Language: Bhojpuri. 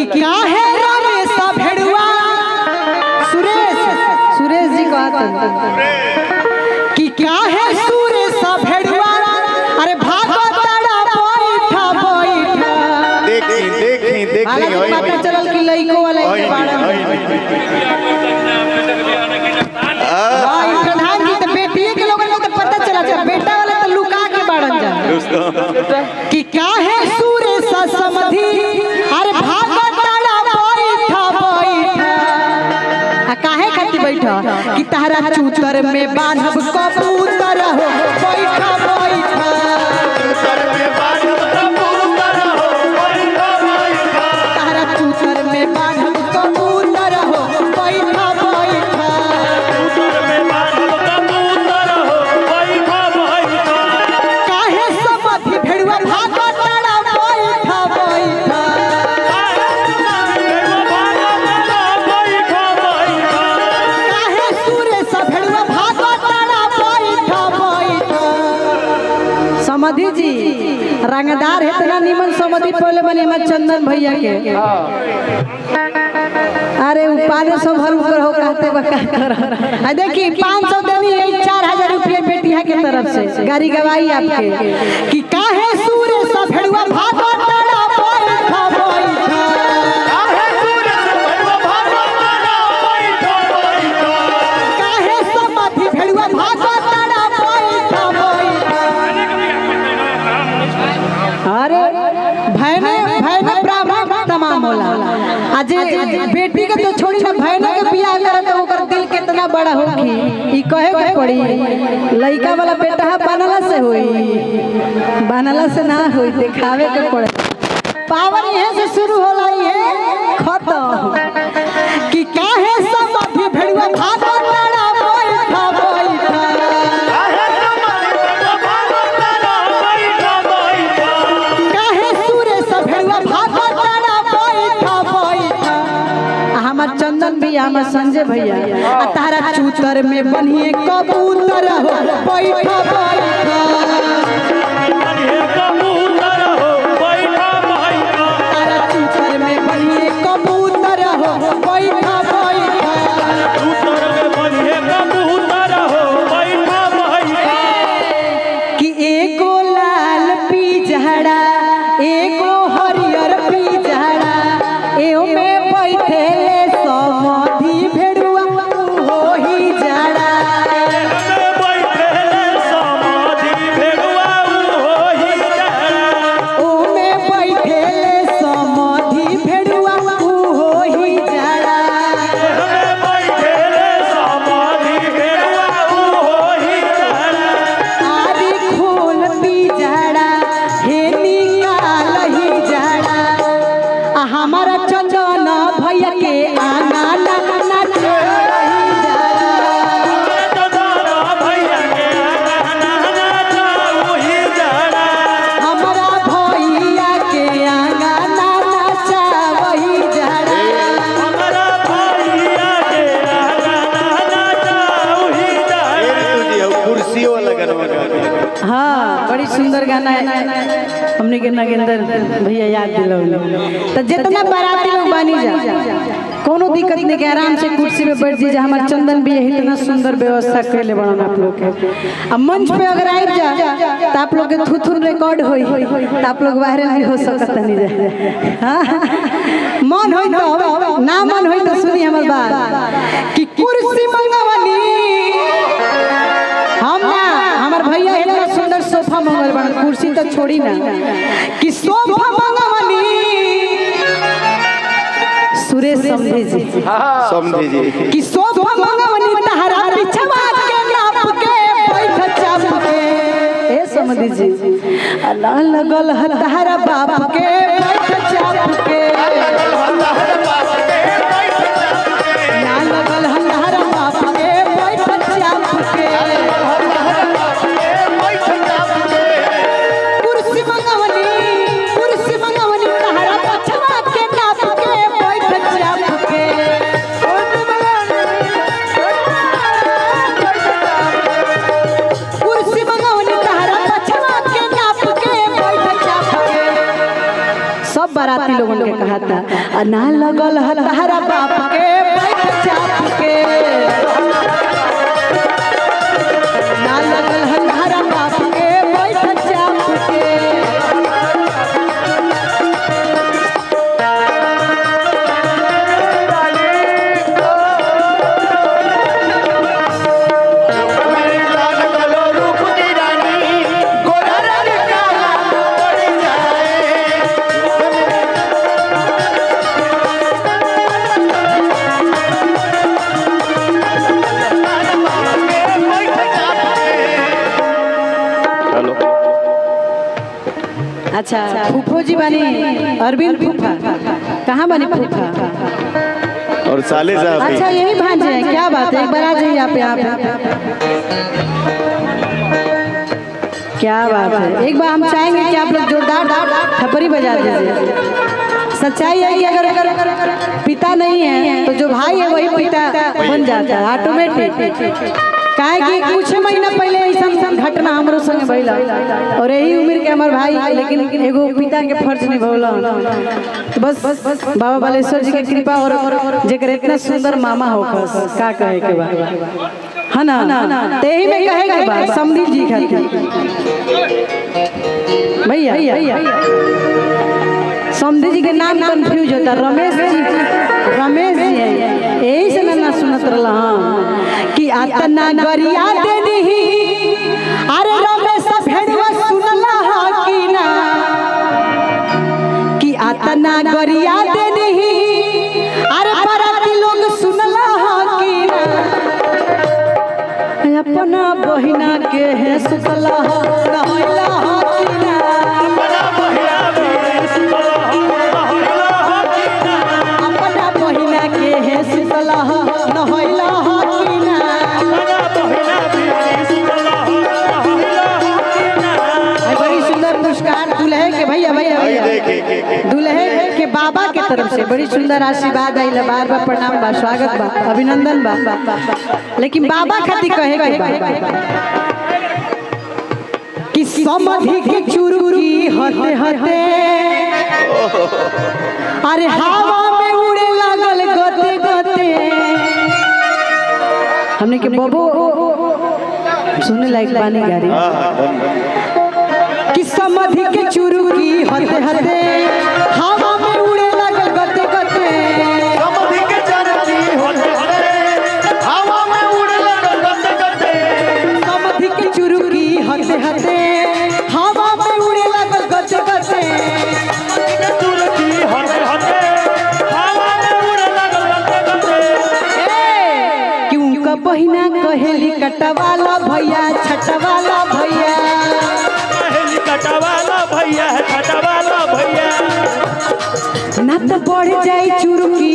कि क्या है रमेश भेड़ुआ सुरेश जी कि क्या है सुरेश भेड़ुआ अरे भागो तड़ा बैठा बैठा देखी पता चलल कि लइको वाले के बारे में प्रधान जी तो बेटी के लोगन को तो पता चला बेटा वाले तो लुका के बाड़न जा कि क्या है सुरेश समधी अरे भागो तड़ा बैठा बैठा आ काहे खाती बैठा कि तारा चूतर में बांधब कबूतर हो बैठा बैठा तारा चूतर में बांधब कबूतर हो बैठा बैठा काहे समधी भेड़ुआ भागो तड़ा बैठा बैठा काहे सुरेश भेड़ुआ भागो तड़ा बैठा बैठा समधी जी रंगदार है इतना निमन समधी पहले बने हमर चंदन भैया के अरे उपाले सब हर ऊपर हो कहते बका कर आ देखी 500 देनी 4000 रुपया बेटिया के तरफ से गाड़ी गवाई आपके कि काहे सुरेश भेड़ुआ भागो तड़ा बैठा बैठा काहे समधी भेड़ुआ भागो तड़ा बैठा बैठा अरे भैने ब्राह्मण तमाम होला आज बेटी के तो छोड़ी ना भैने के बियाह करे तो ओकर दिल कितना बड़ा होखी ई कहे के पड़ी लइका वाला बेटा बनला से होई बनला से ना होई दिखावे के पड़े पावर यहां से शुरू होला ये खत्म कि काहे समधी भेड़ुआ भागो तड़ा बैठा बैठा काहे सुरेश भेड़ुआ भागो तड़ा बैठा बैठा हमर चंदन भैया हमर संजय भैया आ तारा चूतर में बनिए कबूतर हो बैठा बैठा तारा चूतर में बनिए कबूतर हो बैठा बैठा कि एगो लाल पिजड़ा एगो हरियर पिजड़ा एओ में बैठे समधी भेड़ुआ ओही जड़ा ओ में बैठे समधी भेड़ुआ ओही जड़ा आरी खोल पिजड़ा हे निकाल ही जड़ा आ हमारा चंदन भैया के आना नाचे हमारा भैया के आना नाचा वही जड़ा कुर्सियों वाला गाना हाँ बड़ी सुंदर गाना है हमने के नागेंद्र भैया याद दिलौले तो जितना बाराती लोग बानी जा कोनो दिक्कत नहीं के आराम से कुर्सी पे बैठ जी हमार चंदन भी इतना सुंदर व्यवस्था कैले बनन आप लोग के अब मंच पे अगर आई जा तो आप लोग के थुथुर रिकॉर्ड होई तो आप लोग बाहर नहीं हो सकत नहीं जा हां मन होई तो ना मन होई तो सुनी हमर बात कि कुर्सी मंगवनी हम ना हमार भैया इतना सुंदर सोफा मंगल बन कुर्सी तो छोड़ी ना कि सोफा मंगवनी सुरेश समझे जी कि सोफा मंगवनी तहरा बिछवा के नाप के बैठ चाप के ए समझी जी अल्लाह लगल ह तहरा बाप के बैठ चाप के ना लगल ह तहरा बाप के बैठ चाप के कुर्सी मंगवनी तहरा पछवा के नाप के बैठ चाप के कुर्सी मंगवनी तहरा पछवा के नाप के बैठ चाप के सब बाराती लोगों के कहा था ना लगल है तहरा बाप के बैठ चाप के ना लगल है तहरा बाप के बैठ चाप के अच्छा फूफो जी बनी अरविंद फूफा कहाँ बनी फूफा और साले साहब अच्छा यही भांजे हैं क्या बात है एक बार आ जाइए आप यहाँ पे क्या बात है एक बार हम चाहेंगे कि आप लोग जोरदार थप्पड़ी बजा दीजिए सच्चाई है कि अगर पिता नहीं है तो जो भाई है वही पिता बन जाता है ऑटोमेटिक काहे कि कुछ महीना पहले ऐसा घटना हमरो संग भइला और यही उम्र के हमार भाई लेकिन एगो पिता के फर्ज निभौला तो बस बाबा बालेश्वर जी के कृपा और जेकर इतना सुंदर मामा होखस का कहे के बा है ना ते ही में कहे के बा समधी जी खातिर भैया समधी जी के नाम कंफ्यूज होता रमेश जी है यही से ना सुनत रहला कि आतना गरिया दे दी अरे रमेश भेड़वा सुनला कि ना कि आतना गरिया दे दी अरे बराती लोग सुनला कि ना अपना बहिना के है सुतला रहला कि ना अपना बहिना के है सुतला नहैला दुल्हे के भैया दुल्हे के बाबा के तरफ से बड़ी सुंदर आशीर्वाद आइल बार बार प्रणाम बा स्वागत बा अभिनंदन बा लेकिन बाबा खातिर कहे के बा कि समधि के चुरुकी हते हते अरे हवा में उड़े लागल गते गते हमने के बबो सुने लायक बानी गाड़ी कि समधि के चुरुकी हते हते हवा में उड़े लगल गते गते समधि के चुरुकी हते हते हवा में उड़े लगल गते गते समधि के चुरुकी हते हते हवा में उड़े लगल गते गते चुरुकी हते हते हवा में उड़े लगल गते गते क्यों का बहिना कहेली कटवाला भैया छटवाला भैया खटवाला भैया ना तो बढ़ जाए चुरुकी